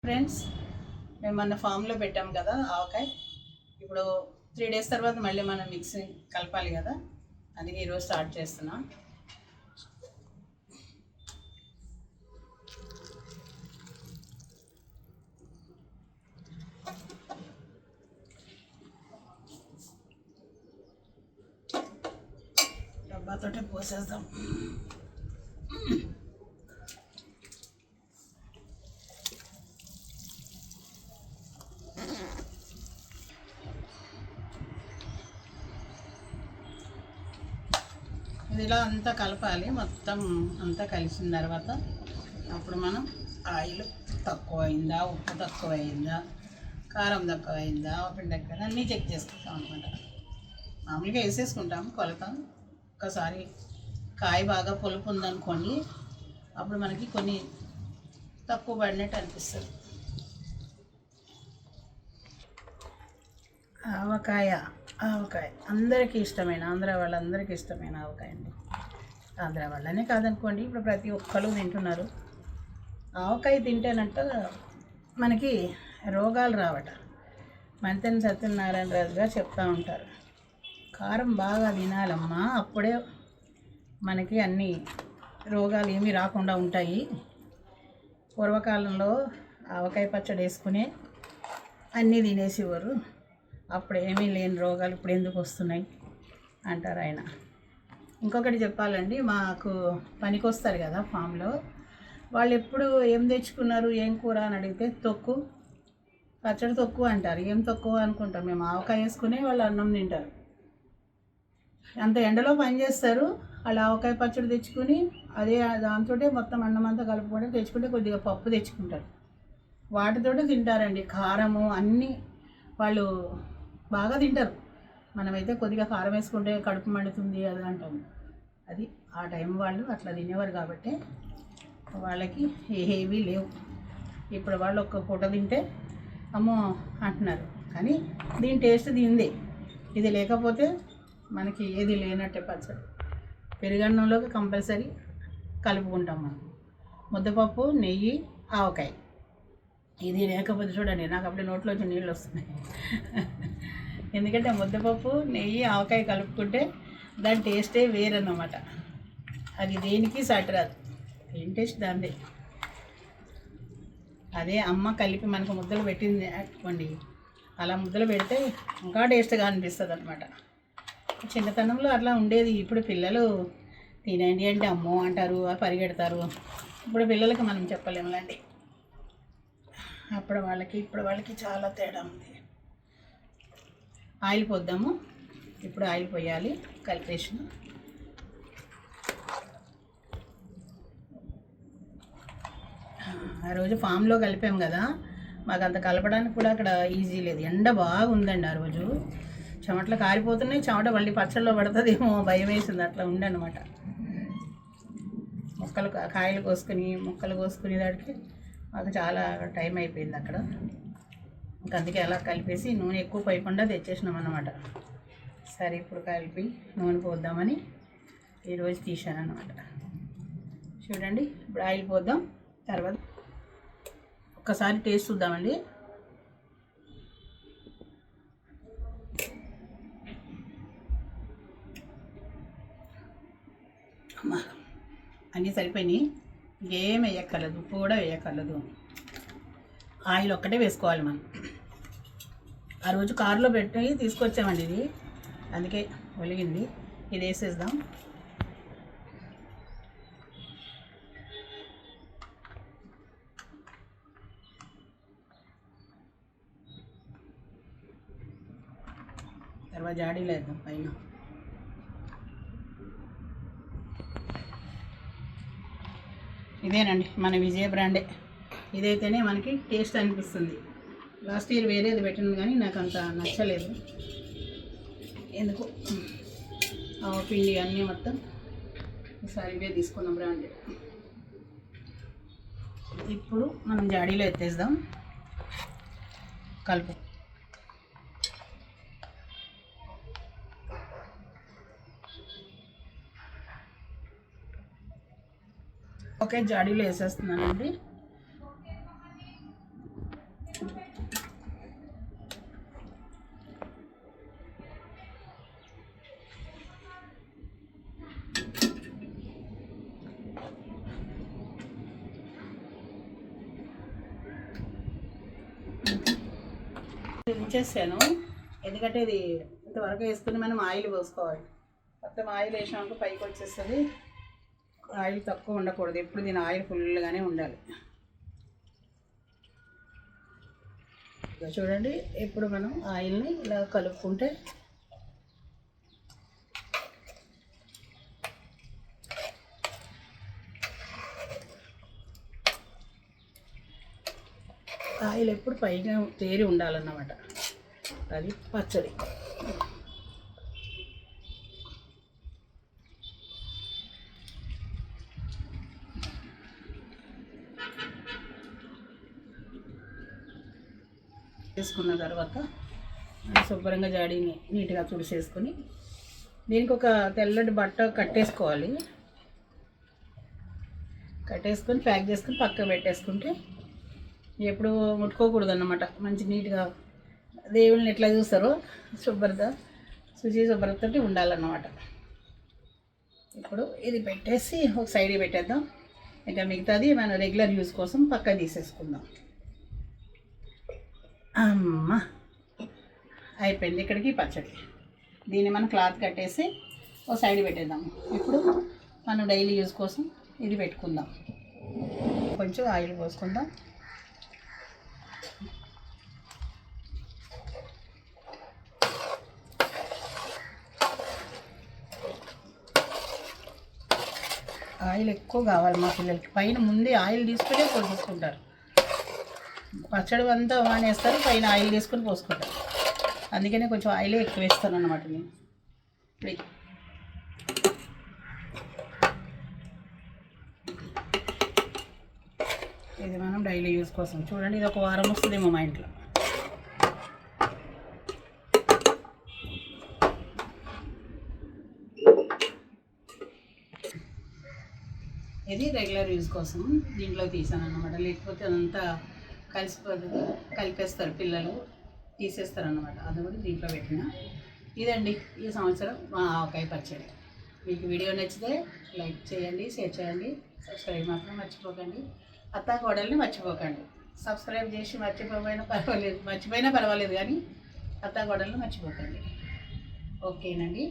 Friends, మేము మన ఫామ్లో పెట్టాం కదా ఆవకాయ. ఇప్పుడు 3 days తర్వాత మళ్ళీ మనం మిక్సింగ్ కలపాలి కదా, అందుకే ఈరోజు స్టార్ట్ చేస్తున్నాం. డబ్బాతోటే పోసేద్దాం. ఇది ఇలా అంతా కలపాలి. మొత్తం అంతా కలిసిన తర్వాత అప్పుడు మనం ఆయిల్ తక్కువ అయిందా, ఉప్పు తక్కువ అయిందా, కారం తక్కువ అయిందా, పిండి దగ్గర అన్నీ చెక్ చేసుకుంటాం అనమాట. మామూలుగా వేసేసుకుంటాం కొలత. ఒకసారి కాయ బాగా పులుపు ఉందనుకోండి, అప్పుడు మనకి కొన్ని తక్కువ పడినట్టు అనిపిస్తుంది. ఆవకాయ అందరికీ ఇష్టమైన, ఆంధ్ర వాళ్ళందరికీ ఇష్టమైన ఆవకాయ అండి. ఆంధ్ర వాళ్ళనే కాదనుకోండి, ఇప్పుడు ప్రతి ఒక్కరు తింటున్నారు. ఆవకాయ తింటేనంట మనకి రోగాలు రావట. మంతెన సత్యనారాయణ రాజు గారు చెప్తూ ఉంటారు, కారం బాగా తినాలమ్మా, అప్పుడే మనకి అన్ని రోగాలు ఏమీ రాకుండా ఉంటాయి. పూర్వకాలంలో ఆవకాయ పచ్చడి వేసుకునే అన్నీ తినేసేవారు, అప్పుడు ఏమీ లేని రోగాలు ఇప్పుడు ఎందుకు వస్తున్నాయి అంటారు ఆయన. ఇంకొకటి చెప్పాలండి, మాకు పనికి వస్తారు కదా ఫామ్లో, వాళ్ళు ఎప్పుడు ఏం తెచ్చుకున్నారు, ఏం కూర అని అడిగితే తొక్కు, పచ్చడి తొక్కు అంటారు. ఏం తక్కువ అనుకుంటాం మేము, ఆవకాయ వేసుకునే వాళ్ళు అన్నం తింటారు. అంత ఎండలో పని చేస్తారు, వాళ్ళు ఆవకాయ పచ్చడి తెచ్చుకుని అదే దాంతో మొత్తం అన్నం అంతా కలుపుకొని తెచ్చుకుంటే కొద్దిగా పప్పు తెచ్చుకుంటారు, వాటితోటి తింటారండి. కారము అన్నీ వాళ్ళు బాగా తింటారు. మనమైతే కొద్దిగా కారం వేసుకుంటే కడుపు మండుతుంది అది అంటాము. అది ఆ టైం వాళ్ళు అట్లా తినేవారు కాబట్టి వాళ్ళకి ఏవి లేవు. ఇప్పుడు వాళ్ళు ఒక్క పూట తింటే అమ్మో అంటున్నారు, కానీ దీని టేస్ట్ దీనిదే. ఇది లేకపోతే మనకి ఏది లేనట్టే. పచ్చడి పెరుగన్నంలోకి కంపల్సరీ కలుపుకుంటాం మనం. ముద్దపప్పు, నెయ్యి, ఆవకాయ, ఇది లేకపోతే చూడండి నాకు అప్పుడే నోట్లోంచి నీళ్ళు వస్తున్నాయి. ఎందుకంటే ముద్దపప్పు, నెయ్యి, ఆవకాయ కలుపుకుంటే దాని టేస్టే వేరన్నమాట. అది దేనికి సాటి రాదు, ఏం టేస్ట్ దాందే. అదే అమ్మ కలిపి మనకు ముద్దలు పెట్టింది అనుకోండి, అలా ముద్దలు పెడితే ఇంకా టేస్ట్గా అనిపిస్తుంది అనమాట. చిన్నతనంలో అట్లా ఉండేది. ఇప్పుడు పిల్లలు తినండి అంటే అమ్మో అంటారు, పరిగెడతారు. ఇప్పుడు పిల్లలకి మనం చెప్పలేములండి. అప్పుడు వాళ్ళకి ఇప్పుడు వాళ్ళకి చాలా తేడా ఉంది. ఆయిల్ పోద్దాము. ఇప్పుడు ఆయిల్ పోయాలి. కలిపేసిన ఆ రోజు ఫామ్లో కలిపాం కదా, మాకు అంత కలపడానికి కూడా అక్కడ ఈజీ లేదు. ఎండ బాగుందండి ఆ రోజు, చెమటలు కారిపోతున్నాయి. చెమట మళ్ళీ పచ్చళ్ళలో పడుతుందేమో భయం వేసింది. అట్లా ఉండనమాట. కాయలు కోసుకుని ముక్కలు కోసుకునే దానికి మాకు చాలా టైం అయిపోయింది అక్కడ. అందుకే అలా కలిపేసి నూనె ఎక్కువ పోయకుండా తెచ్చేసినాం అన్నమాట. సరే ఇప్పుడు కలిపి నూనె పోద్దామని ఈరోజు తీసాను అన్నమాట. చూడండి, ఇప్పుడు ఆయిల్ పోద్దాం. తర్వాత ఒక్కసారి టేస్ట్ చూద్దామండి. అమ్మా అన్నీ సరిపోయినాయి, ఏం వేయక్కర్లేదు, ఉప్పు కూడా వేయక్కర్లేదు. ఆయిల్ ఒక్కటే వేసుకోవాలి మనం. ఆ రోజు కారులో పెట్టి తీసుకొచ్చామండి ఇది, అందుకే ఒలిగింది. ఇది వేసేద్దాం. తర్వాత జాడీలో వేద్దాం పైన. ఇదేనండి మన విజయ బ్రాండే. ఇదైతేనే మనకి టేస్ట్ అనిపిస్తుంది. లాస్ట్ ఇయర్ వేరేది పెట్టింది కానీ నాకు అంత నచ్చలేదు. ఎందుకు పిండి అన్నీ మొత్తం ఈసారి ఇవే తీసుకున్న బ్రాండే. ఇప్పుడు మనం జాడీలో ఎత్తేద్దాం. కలుపు. ఓకే, జాడీలో వేసేస్తున్నానండి. ఉంచేసాను, ఎందుకంటే ఇది ఇంతవరకు వేసుకుని మనం ఆయిల్ పోసుకోవాలి. మొత్తం ఆయిల్ వేసినాక పైకి వచ్చేస్తుంది. ఆయిల్ తక్కువ ఉండకూడదు, ఎప్పుడు దీని ఆయిల్ ఫుల్గానే ఉండాలి. చూడండి, ఇప్పుడు మనం ఆయిల్ని ఇలా కలుపుకుంటే ఆయిల్ ఎప్పుడు పైగా తేరి ఉండాలన్నమాట. అది పచ్చడి. వేసుకున్న తర్వాత శుభ్రంగా జాడీని నీట్గా తుడిసేసుకొని దీనికి ఒక తెల్లటి బట్ట కట్టేసుకోవాలి. కట్టేసుకొని ప్యాక్ చేసుకొని పక్కన పెట్టేసుకుంటే ఎప్పుడు ముట్టుకోకూడదు అన్నమాట. మంచి నీట్గా దేవుళ్ళని ఎట్లా చూస్తారో శుభ్రతతో ఉండాలన్నమాట. ఇప్పుడు ఇది పెట్టేసి ఒక సైడ్ పెట్టేద్దాం. ఇంకా మిగతాది మనం రెగ్యులర్ యూజ్ కోసం పక్క తీసేసుకుందాం. అమ్మ అయిపోయింది ఇక్కడికి పచ్చడి. దీన్ని మనం క్లాత్ కట్టేసి ఒక సైడ్ పెట్టేద్దాం. ఇప్పుడు మనం డైలీ యూజ్ కోసం ఇది పెట్టుకుందాం. కొంచెం ఆయిల్ పోసుకుందాం. ఆయిల్ ఎక్కువ కావాలి మా పిల్లలకి. పైన ముందే ఆయిల్ తీసుకునే పోసుకుంటారు. పచ్చడి అంతా వానేస్తారు, పైన ఆయిల్ తీసుకొని పోసుకుంటారు. అందుకనే కొంచెం ఆయిలే ఎక్కువ వేస్తాను అన్నమాట నేను. ఇది మనం డైలీ యూజ్ కోసం. చూడండి, ఇది ఒక వారం వస్తుందేమో మా ఇంట్లో. ఇది రెగ్యులర్ యూజ్ కోసం దీంట్లో తీసాను అన్నమాట. లేకపోతే అదంతా కలిపేస్తారు పిల్లలు, తీసేస్తారు అన్నమాట. అది కూడా దీంట్లో పెట్టిన. ఇదండి ఈ సంవత్సరం మా ఆవకాయ పచ్చడి. మీకు వీడియో నచ్చితే లైక్ చేయండి, షేర్ చేయండి, సబ్స్క్రైబ్ మాత్రం మర్చిపోకండి. అత్తా కోడల్ని మర్చిపోకండి. సబ్స్క్రైబ్ చేసి మర్చిపోయినా పర్వాలేదు కానీ అత్తా కోడల్ని మర్చిపోకండి. ఓకేనండి.